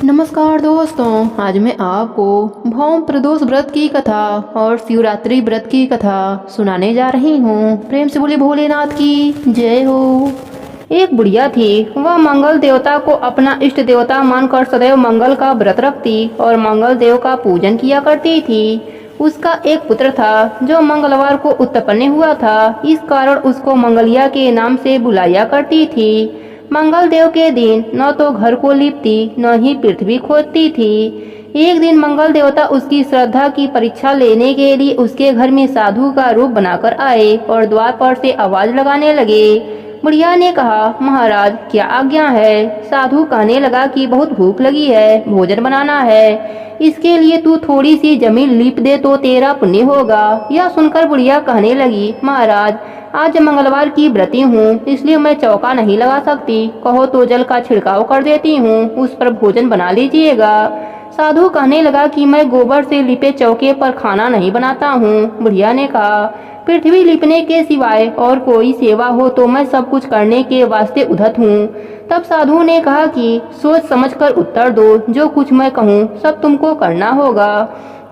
नमस्कार दोस्तों, आज मैं आपको भौम प्रदोष व्रत की कथा और शिवरात्रि व्रत की कथा सुनाने जा रही हूँ। प्रेम से बोले भोलेनाथ की जय हो। एक बुढ़िया थी। वह मंगल देवता को अपना इष्ट देवता मानकर सदैव मंगल का व्रत रखती और मंगल देव का पूजन किया करती थी। उसका एक पुत्र था जो मंगलवार को उत्पन्न हुआ था। इस कारण उसको मंगलिया के नाम से बुलाया करती थी। मंगल देव के दिन न तो घर को लिपती न ही पृथ्वी खोदती थी। एक दिन मंगल देवता उसकी श्रद्धा की परीक्षा लेने के लिए उसके घर में साधु का रूप बनाकर आए और द्वार पर से आवाज लगाने लगे। बुढ़िया ने कहा, महाराज क्या आज्ञा है। साधु कहने लगा कि बहुत भूख लगी है, भोजन बनाना है। इसके लिए तू थोड़ी सी जमीन लीप दे तो तेरा पुण्य होगा। यह सुनकर बुढ़िया कहने लगी, महाराज आज मंगलवार की व्रती हूँ, इसलिए मैं चौका नहीं लगा सकती। कहो तो जल का छिड़काव कर देती हूँ, उस पर भोजन बना लीजिएगा। साधु कहने लगा कि मैं गोबर से लिपे चौके पर खाना नहीं बनाता हूँ। बुढ़िया ने कहा, पृथ्वी लिपने के सिवाय और कोई सेवा हो तो मैं सब कुछ करने के वास्ते उद्धत हूँ। तब साधु ने कहा कि सोच समझकर उत्तर दो, जो कुछ मैं कहूँ सब तुमको करना होगा।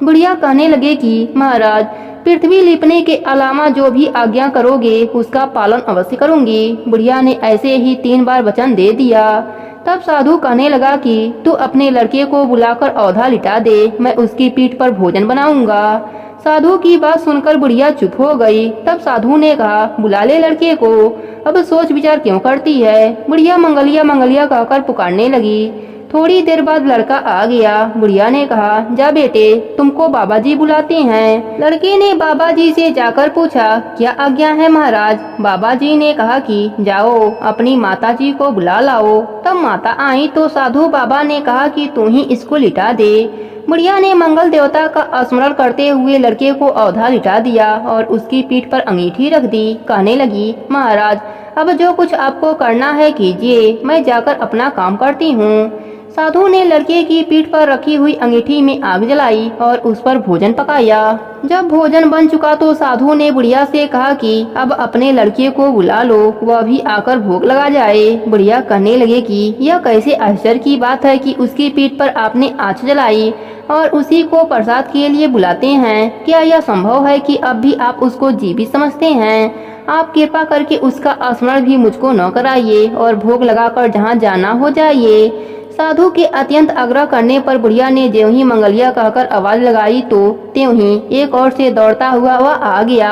बुढ़िया कहने लगे कि महाराज पृथ्वी लिपने के अलावा जो भी आज्ञा करोगे उसका पालन अवश्य करूंगी। बुढ़िया ने ऐसे ही 3 बार वचन दे दिया। तब साधु कहने लगा कि तू अपने लड़के को बुलाकर औधा लिटा दे, मैं उसकी पीठ पर भोजन बनाऊंगा। साधु की बात सुनकर बुढ़िया चुप हो गई। तब साधु ने कहा, बुला ले लड़के को, अब सोच विचार क्यों करती है। बुढ़िया मंगलिया मंगलिया कहकर पुकारने लगी। थोड़ी देर बाद लड़का आ गया। बुढ़िया ने कहा, जा बेटे, तुमको बाबा जी बुलाते हैं। लड़के ने बाबा जी से जाकर पूछा, क्या आज्ञा है महाराज। बाबा जी ने कहा कि जाओ अपनी माता जी को बुला लाओ। तब माता आई तो साधु बाबा ने कहा कि तू ही इसको लिटा दे। बुढ़िया ने मंगल देवता का स्मरण करते हुए लड़के को औधा लिटा दिया और उसकी पीठ पर अंगीठी रख दी। कहने लगी, महाराज अब जो कुछ आपको करना है कीजिए, मैं जाकर अपना काम करती हूँ। साधु ने लड़के की पीठ पर रखी हुई अंगीठी में आग जलाई और उस पर भोजन पकाया। जब भोजन बन चुका तो साधु ने बुढ़िया से कहा कि अब अपने लड़के को बुला लो, वह भी आकर भोग लगा जाए। बुढ़िया कहने लगे कि यह कैसे आश्चर्य की बात है कि उसकी पीठ पर आपने आँच जलाई और उसी को प्रसाद के लिए बुलाते हैं। क्या यह संभव है कि अब भी आप उसको जीवित समझते हैं। आप कृपा करके उसका स्मरण भी मुझको न कराइए और भोग लगाकर जहाँ जाना हो जाइए। साधु के अत्यंत आग्रह करने पर बुढ़िया ने ज्यों ही मंगलिया कहकर आवाज लगाई तो त्यों ही एक ओर से दौड़ता हुआ वह आ गया।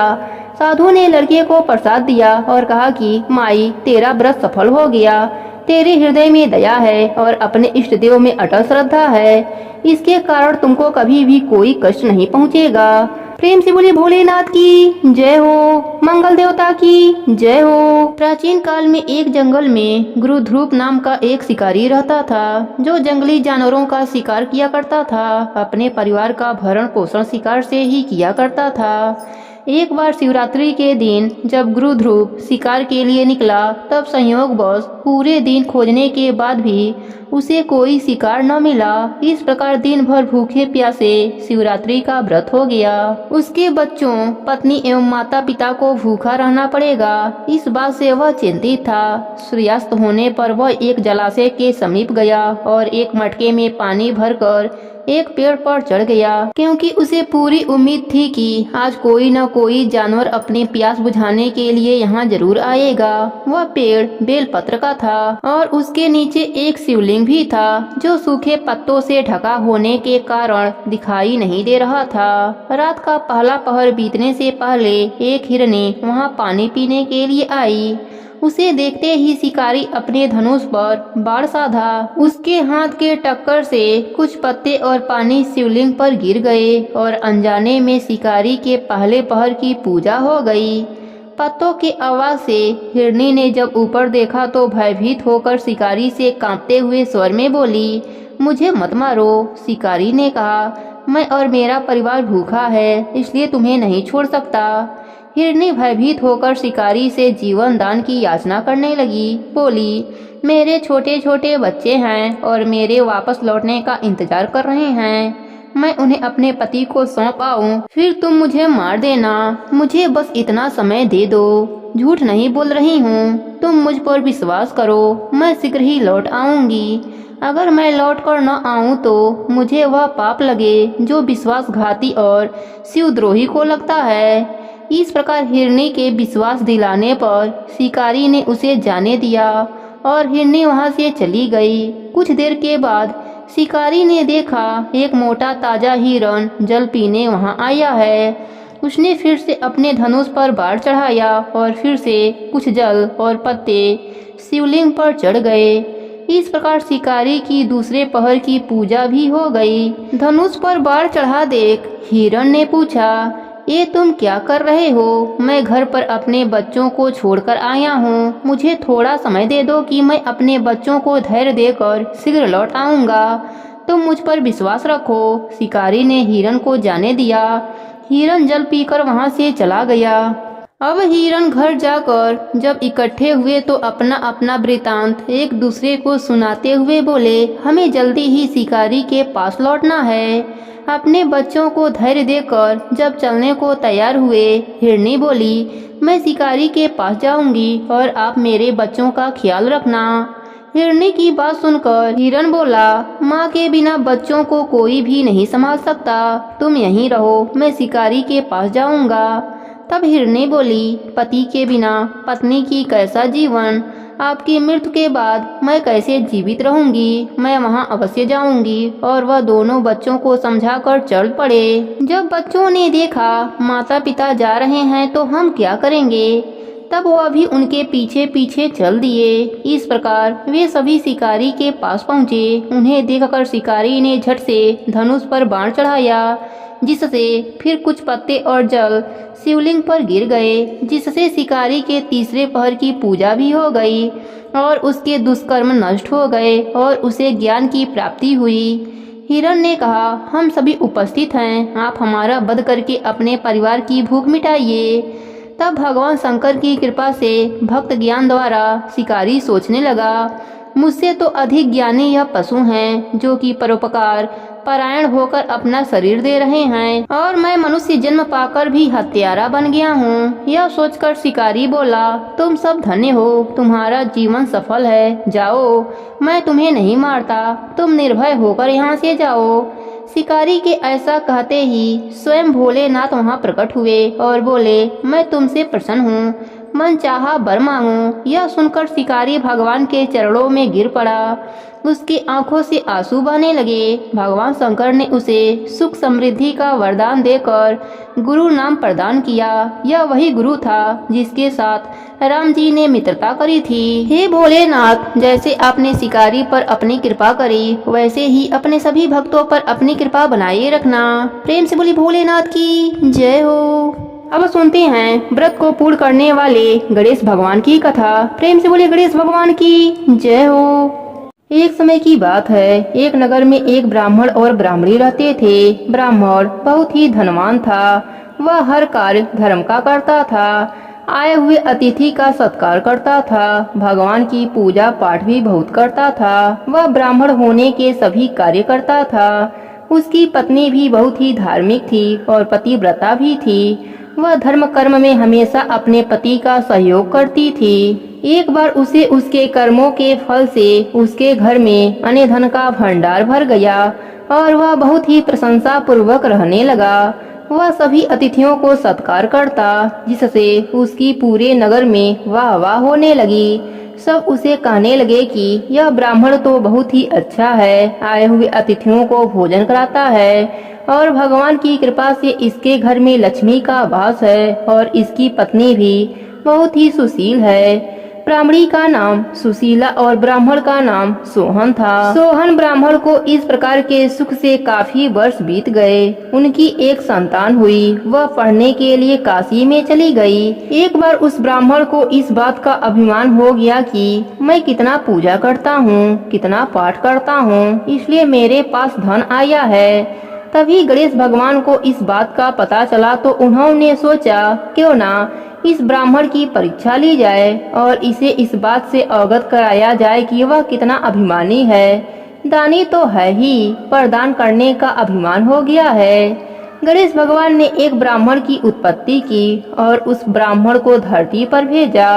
साधु ने लड़के को प्रसाद दिया और कहा कि माई तेरा व्रत सफल हो गया। तेरे हृदय में दया है और अपने इष्ट देव में अटल श्रद्धा है, इसके कारण तुमको कभी भी कोई कष्ट नहीं पहुँचेगा। प्रेम से बोले भोलेनाथ की जय हो, मंगल देवता की जय हो। प्राचीन काल में एक जंगल में गुरु ध्रुव नाम का एक शिकारी रहता था, जो जंगली जानवरों का शिकार किया करता था। अपने परिवार का भरण पोषण शिकार से ही किया करता था। एक बार शिवरात्रि के दिन जब गुरु ध्रुव शिकार के लिए निकला, तब संयोगवश पूरे दिन खोजने के बाद भी उसे कोई शिकार न मिला। इस प्रकार दिन भर भूखे प्यासे शिवरात्रि का व्रत हो गया। उसके बच्चों, पत्नी एवं माता पिता को भूखा रहना पड़ेगा, इस बात से वह चिंतित था। सूर्यास्त होने पर वह एक जलाशय के समीप गया और एक मटके में पानी भरकर एक पेड़ पर चढ़ गया, क्योंकि उसे पूरी उम्मीद थी कि आज कोई न कोई जानवर अपनी प्यास बुझाने के लिए यहाँ जरूर आएगा। वह पेड़ बेलपत्र का था और उसके नीचे एक शिवलिंग भी था, जो सूखे पत्तों से ढका होने के कारण दिखाई नहीं दे रहा था। रात का पहला पहर बीतने से पहले एक हिरनी वहाँ पानी पीने के लिए आई। उसे देखते ही शिकारी अपने धनुष पर बाण साधा। उसके हाथ के टक्कर से कुछ पत्ते और पानी शिवलिंग पर गिर गए और अनजाने में शिकारी के पहले पहर की पूजा हो गई। पत्तों की आवाज से हिरनी ने जब ऊपर देखा तो भयभीत होकर शिकारी से कांपते हुए स्वर में बोली, मुझे मत मारो। शिकारी ने कहा, मैं और मेरा परिवार भूखा है, इसलिए तुम्हें नहीं छोड़ सकता। हिरनी भयभीत होकर शिकारी से जीवन दान की याचना करने लगी। बोली, मेरे छोटे छोटे बच्चे हैं और मेरे वापस लौटने का इंतजार कर रहे हैं। मैं उन्हें अपने पति को सौंप आऊं, फिर तुम मुझे मार देना। मुझे बस इतना समय दे दो, झूठ नहीं बोल रही हूँ, तुम मुझ पर विश्वास करो, मैं शीघ्र ही लौट आऊंगी। अगर मैं लौट कर न आऊं तो मुझे वह पाप लगे जो विश्वासघाती और शिवद्रोही को लगता है। इस प्रकार हिरनी के विश्वास दिलाने पर शिकारी ने उसे जाने दिया और हिरनी वहां से चली गई। कुछ देर के बाद शिकारी ने देखा एक मोटा ताजा हिरण जल पीने वहां आया है। उसने फिर से अपने धनुष पर बाढ़ चढ़ाया और फिर से कुछ जल और पत्ते शिवलिंग पर चढ़ गए। इस प्रकार शिकारी की दूसरे पहर की पूजा भी हो गई। धनुष पर बाढ़ चढ़ा देख हिरण ने पूछा, ये तुम क्या कर रहे हो? मैं घर पर अपने बच्चों को छोड़कर आया हूँ। मुझे थोड़ा समय दे दो कि मैं अपने बच्चों को धैर्य देकर शीघ्र लौट आऊँगा। तुम मुझ पर विश्वास रखो। शिकारी ने हिरण को जाने दिया। हिरण जल पीकर वहां से चला गया। अब हिरण घर जाकर जब इकट्ठे हुए तो अपना अपना वृतांत एक दूसरे को सुनाते हुए बोले, हमें जल्दी ही शिकारी के पास लौटना है। अपने बच्चों को धैर्य देकर जब चलने को तैयार हुए, हिरनी बोली, मैं शिकारी के पास जाऊंगी और आप मेरे बच्चों का ख्याल रखना। हिरनी की बात सुनकर हिरण बोला, माँ के बिना बच्चों को कोई भी नहीं संभाल सकता। तुम यहीं रहो, मैं शिकारी के पास जाऊंगा। तब हिरनी बोली, पति के बिना पत्नी की कैसा जीवन? आपकी मृत्यु के बाद मैं कैसे जीवित रहूंगी? मैं वहां अवश्य जाऊंगी। और वह दोनों बच्चों को समझाकर चल पड़े। जब बच्चों ने देखा माता पिता जा रहे हैं तो हम क्या करेंगे, तब वह भी उनके पीछे पीछे चल दिए। इस प्रकार वे सभी शिकारी के पास पहुँचे। उन्हें देखकर शिकारी ने झट से धनुष पर बाण चढ़ाया, जिससे फिर कुछ पत्ते और जल शिवलिंग पर गिर गए, जिससे शिकारी के तीसरे पहर की पूजा भी हो गई और उसके दुष्कर्म नष्ट हो गए और उसे ज्ञान की प्राप्ति हुई। हिरण ने कहा, हम सभी उपस्थित हैं, आप हमारा वध करके अपने परिवार की भूख मिटाइए। तब भगवान शंकर की कृपा से भक्त ज्ञान द्वारा शिकारी सोचने लगा, मुझसे तो अधिक ज्ञानी यह पशु हैं जो कि परोपकार परायण होकर अपना शरीर दे रहे हैं और मैं मनुष्य जन्म पाकर भी हत्यारा बन गया हूँ। यह सोचकर शिकारी बोला, तुम सब धन्य हो, तुम्हारा जीवन सफल है। जाओ, मैं तुम्हें नहीं मारता, तुम निर्भय होकर यहाँ से जाओ। शिकारी के ऐसा कहते ही स्वयं भोलेनाथ वहाँ प्रकट हुए और बोले, मैं तुमसे प्रसन्न हूँ, मन चाहा वर मांगो। यह सुनकर शिकारी भगवान के चरणों में गिर पड़ा। उसकी आंखों से आंसू बहने लगे। भगवान शंकर ने उसे सुख समृद्धि का वरदान देकर गुरु नाम प्रदान किया। यह वही गुरु था जिसके साथ राम जी ने मित्रता करी थी। हे भोलेनाथ, जैसे आपने शिकारी पर अपनी कृपा करी, वैसे ही अपने सभी भक्तों पर अपनी कृपा बनाए रखना। प्रेम से बोली भोलेनाथ की जय हो। अब सुनते हैं व्रत को पूर्ण करने वाले गणेश भगवान की कथा। प्रेम से बोले गणेश भगवान की जय हो। एक समय की बात है, एक नगर में एक ब्राह्मण और ब्राह्मणी रहते थे। ब्राह्मण बहुत ही धनवान था। वह हर कार्य धर्म का करता था। आए हुए अतिथि का सत्कार करता था। भगवान की पूजा पाठ भी बहुत करता था। वह ब्राह्मण होने के सभी कार्य करता था। उसकी पत्नी भी बहुत ही धार्मिक थी और पतिव्रता भी थी। वह धर्म कर्म में हमेशा अपने पति का सहयोग करती थी। एक बार उसे उसके कर्मों के फल से उसके घर में अन्य धन का भंडार भर गया और वह बहुत ही प्रशंसा पूर्वक रहने लगा। वह सभी अतिथियों को सत्कार करता, जिससे उसकी पूरे नगर में वाह वाह होने लगी। सब उसे कहने लगे कि यह ब्राह्मण तो बहुत ही अच्छा है, आए हुए अतिथियों को भोजन कराता है और भगवान की कृपा से इसके घर में लक्ष्मी का वास है और इसकी पत्नी भी बहुत ही सुशील है। ब्राह्मणी का नाम सुशीला और ब्राह्मण का नाम सोहन था। सोहन ब्राह्मण को इस प्रकार के सुख से काफी वर्ष बीत गए। उनकी एक संतान हुई। वह पढ़ने के लिए काशी में चली गई। एक बार उस ब्राह्मण को इस बात का अभिमान हो गया कि मैं कितना पूजा करता हूँ, कितना पाठ करता हूँ, इसलिए मेरे पास धन आया है। तभी गणेश भगवान को इस बात का पता चला तो उन्होंने सोचा, क्यों ना इस ब्राह्मण की परीक्षा ली जाए और इसे इस बात से अवगत कराया जाए कि वह कितना अभिमानी है। दानी तो है ही, पर दान करने का अभिमान हो गया है। गणेश भगवान ने एक ब्राह्मण की उत्पत्ति की और उस ब्राह्मण को धरती पर भेजा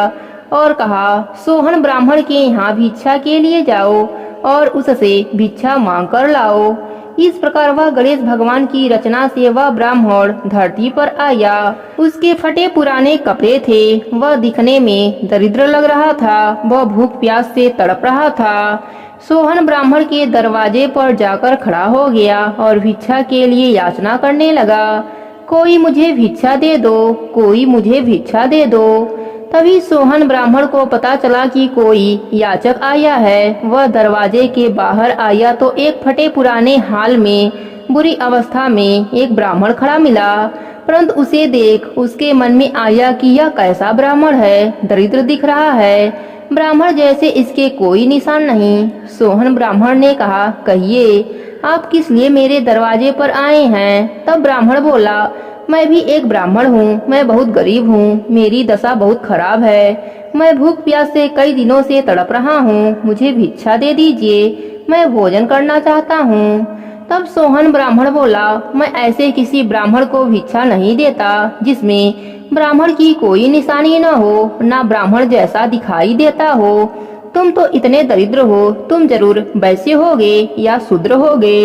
और कहा, सोहन ब्राह्मण के यहाँ भिक्षा के लिए जाओ और उससे भिक्षा मांग कर लाओ। इस प्रकार वह गणेश भगवान की रचना से वह ब्राह्मण धरती पर आया। उसके फटे पुराने कपड़े थे, वह दिखने में दरिद्र लग रहा था, वह भूख प्यास से तड़प रहा था। सोहन ब्राह्मण के दरवाजे पर जाकर खड़ा हो गया और भिक्षा के लिए याचना करने लगा। कोई मुझे भिक्षा दे दो, कोई मुझे भिक्षा दे दो। तभी सोहन ब्राह्मण को पता चला कि कोई याचक आया है। वह दरवाजे के बाहर आया तो एक फटे पुराने हाल में बुरी अवस्था में एक ब्राह्मण खड़ा मिला। परंतु उसे देख उसके मन में आया कि यह कैसा ब्राह्मण है, दरिद्र दिख रहा है, ब्राह्मण जैसे इसके कोई निशान नहीं। सोहन ब्राह्मण ने कहा, कहिए आप किस लिए मेरे दरवाजे पर आए हैं? तब ब्राह्मण बोला, मैं भी एक ब्राह्मण हूँ, मैं बहुत गरीब हूँ, मेरी दशा बहुत खराब है, मैं भूख प्यास से कई दिनों से तड़प रहा हूँ, मुझे भिक्षा दे दीजिए, मैं भोजन करना चाहता हूँ। तब सोहन ब्राह्मण बोला, मैं ऐसे किसी ब्राह्मण को भिक्षा नहीं देता जिसमें ब्राह्मण की कोई निशानी न हो, ना ब्राह्मण जैसा दिखाई देता हो। तुम तो इतने दरिद्र हो, तुम जरूर वैश्य होगे या शूद्र होगे।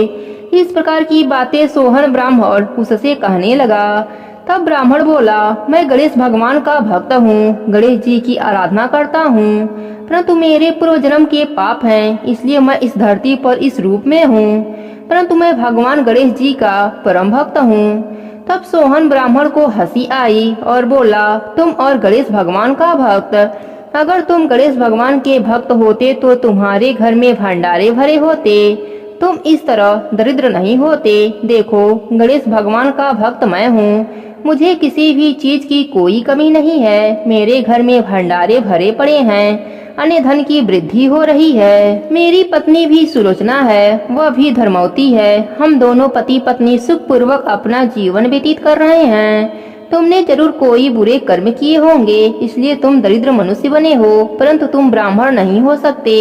इस प्रकार की बातें सोहन ब्राह्मण उससे कहने लगा। तब ब्राह्मण बोला, मैं गणेश भगवान का भक्त हूँ, गणेश जी की आराधना करता हूँ, परंतु मेरे पूर्व जन्म के पाप हैं, इसलिए मैं इस धरती पर इस रूप में हूँ, परंतु मैं भगवान गणेश जी का परम भक्त हूँ। तब सोहन ब्राह्मण को हंसी आई और बोला, तुम और गणेश भगवान का भक्त? अगर तुम गणेश भगवान के भक्त होते तो तुम्हारे घर में भंडारे भरे होते, तुम इस तरह दरिद्र नहीं होते। देखो, गणेश भगवान का भक्त मैं हूँ, मुझे किसी भी चीज की कोई कमी नहीं है, मेरे घर में भंडारे भरे पड़े हैं, अन्य धन की वृद्धि हो रही है, मेरी पत्नी भी सुलोचना है, वह भी धर्मवती है, हम दोनों पति पत्नी सुखपूर्वक अपना जीवन व्यतीत कर रहे हैं। तुमने जरूर कोई बुरे कर्म किए होंगे, इसलिए तुम दरिद्र मनुष्य बने हो, परंतु तुम ब्राह्मण नहीं हो सकते।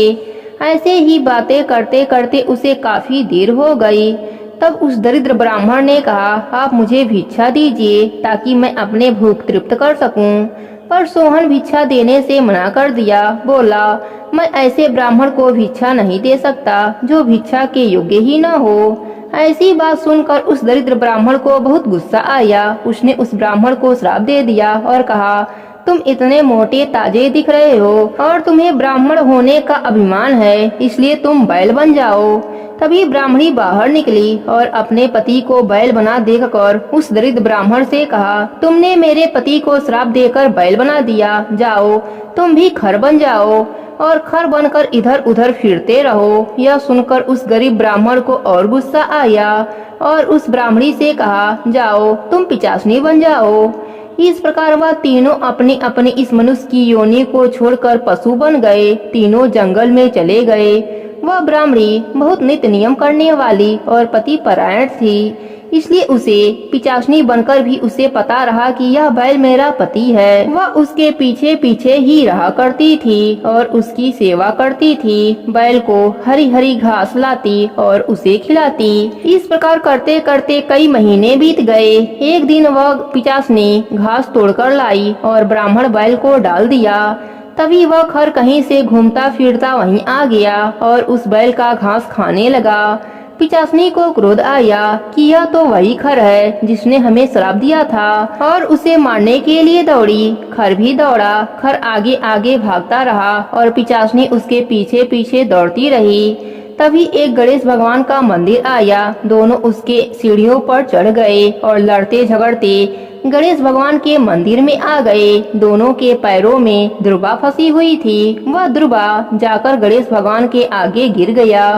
ऐसे ही बातें करते करते उसे काफी देर हो गई। तब उस दरिद्र ब्राह्मण ने कहा, आप मुझे भिक्षा दीजिए ताकि मैं अपने भूख तृप्त कर सकूं। पर सोहन भिक्षा देने से मना कर दिया, बोला, मैं ऐसे ब्राह्मण को भिक्षा नहीं दे सकता जो भिक्षा के योग्य ही न हो। ऐसी बात सुनकर उस दरिद्र ब्राह्मण को बहुत गुस्सा आया। उसने उस ब्राह्मण को श्राप दे दिया और कहा, तुम इतने मोटे ताजे दिख रहे हो और तुम्हें ब्राह्मण होने का अभिमान है, इसलिए तुम बैल बन जाओ। तभी ब्राह्मणी बाहर निकली और अपने पति को बैल बना देखकर उस दरिद्र ब्राह्मण से कहा, तुमने मेरे पति को श्राप देकर बैल बना दिया, जाओ तुम भी खर बन जाओ और खर बनकर इधर उधर फिरते रहो। यह सुनकर उस गरीब ब्राह्मण को और गुस्सा आया और उस ब्राह्मणी से कहा, जाओ तुम पिचासनी बन जाओ। इस प्रकार वह तीनों अपने अपने इस मनुष्य की योनि को छोड़कर पशु बन गए, तीनों जंगल में चले गए। वह ब्राह्मणी बहुत नित्य नियम करने वाली और पति परायण थी, इसलिए उसे पिचासनी बनकर भी उसे पता रहा कि यह बैल मेरा पति है। वह उसके पीछे पीछे ही रहा करती थी और उसकी सेवा करती थी, बैल को हरी हरी घास लाती और उसे खिलाती। इस प्रकार करते करते कई महीने बीत गए। एक दिन वह पिचासनी घास तोड़कर लाई और ब्राह्मण बैल को डाल दिया। तभी वह खर कहीं से घूमता फिरता वहीं आ गया और उस बैल का घास खाने लगा। पिचासनी को क्रोध आया कि यह तो वही खर है जिसने हमें श्राप दिया था और उसे मारने के लिए दौड़ी। खर भी दौड़ा, खर आगे आगे भागता रहा और पिचासनी उसके पीछे पीछे दौड़ती रही। तभी एक गणेश भगवान का मंदिर आया, दोनों उसके सीढ़ियों पर चढ़ गए और लड़ते झगड़ते गणेश भगवान के मंदिर में आ गए। दोनों के पैरों में दुर्बा फंसी हुई थी। वह दुर्बा जाकर गणेश भगवान के आगे गिर गया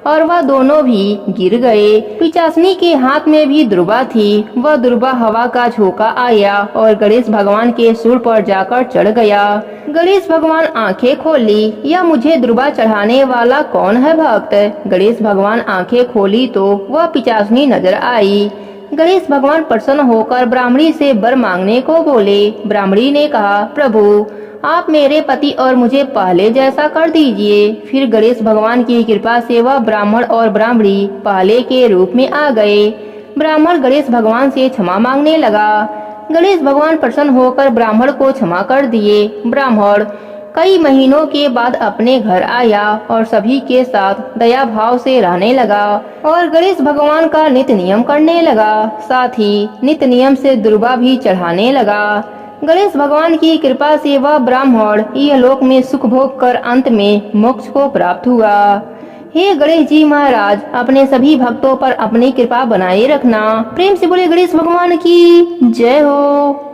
और वह दोनों भी गिर गए। पिचासनी के हाथ में भी दुर्बा थी। वह दुर्बा हवा का झोंका आया और गणेश भगवान के सूर पर जाकर चढ़ गया। गणेश भगवान आंखें खोली, यह मुझे दुर्बा चढ़ाने वाला कौन है भक्त? गणेश भगवान आंखें खोली तो वह पिचासनी नजर आई। गणेश भगवान प्रसन्न होकर ब्राह्मणी से वर मांगने को बोले। ब्राह्मणी ने कहा, प्रभु आप मेरे पति और मुझे पहले जैसा कर दीजिए। फिर गणेश भगवान की कृपा से वह ब्राह्मण और ब्राह्मणी पहले के रूप में आ गए। ब्राह्मण गणेश भगवान से क्षमा मांगने लगा। गणेश भगवान प्रसन्न होकर ब्राह्मण को क्षमा कर दिए। ब्राह्मण कई महीनों के बाद अपने घर आया और सभी के साथ दया भाव से रहने लगा और गणेश भगवान का नित्य नियम करने लगा। साथ ही नित्य नियम से दुर्वा भी चढ़ाने लगा। गणेश भगवान की कृपा से वह ब्राह्मण यह लोक में सुख भोग कर अंत में मोक्ष को प्राप्त हुआ। हे गणेश जी महाराज, अपने सभी भक्तों पर अपनी कृपा बनाए रखना। प्रेम से बोले गणेश भगवान की जय हो।